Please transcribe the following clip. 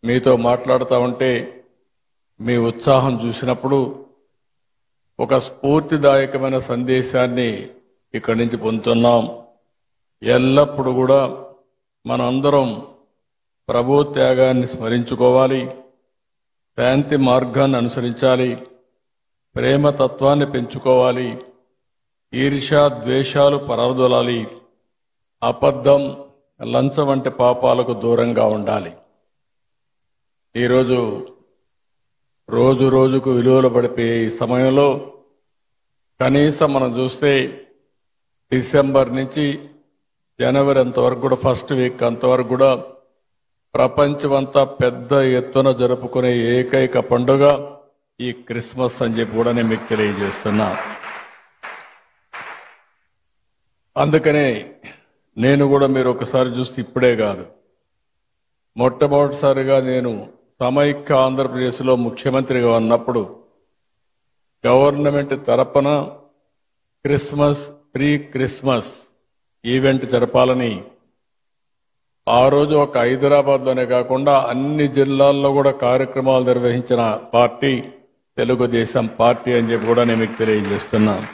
మీతో మాట్లాడుతూ ఉంటే మీ ఉత్సాహం చూసినప్పుడు ఒక స్ఫూర్తిదాయకమైన సందేశాన్ని ఇక్కడి నుంచి పొందుతున్నాం. ఎల్లప్పుడూ కూడా మనందరం ప్రభు త్యాగాన్ని స్మరించుకోవాలి, శాంతి మార్గాన్ని అనుసరించాలి, ప్రేమతత్వాన్ని పెంచుకోవాలి, ఈర్ష్య ద్వేషాలు పరదొలాలి, అబద్ధం లంచం వంటి పాపాలకు దూరంగా ఉండాలి. ఈరోజు రోజు రోజుకు విలువలు పడిపోయే ఈ సమయంలో కనీసం మనం చూస్తే డిసెంబర్ నుంచి జనవరి అంతవరకు కూడా ఫస్ట్ వీక్ అంతవరకు కూడా ప్రపంచమంతా పెద్ద ఎత్తున జరుపుకునే ఏకైక పండుగ ఈ క్రిస్మస్ అని చెప్పి కూడా నేను మీకు తెలియజేస్తున్నా. అందుకనే నేను కూడా మీరు ఒకసారి చూస్తే ఇప్పుడే కాదు, మొట్టమొదటిసారిగా నేను సమైక్య ఆంధ్రప్రదేశ్లో ముఖ్యమంత్రిగా ఉన్నప్పుడు గవర్నమెంట్ తరపున ప్రీ క్రిస్మస్ ఈవెంట్ జరపాలని ఆ రోజు ఒక హైదరాబాద్లోనే కాకుండా అన్ని జిల్లాల్లో కూడా కార్యక్రమాలు నిర్వహించిన పార్టీ తెలుగుదేశం పార్టీ అని చెప్పి కూడా నేను మీకు తెలియజేస్తున్నాను.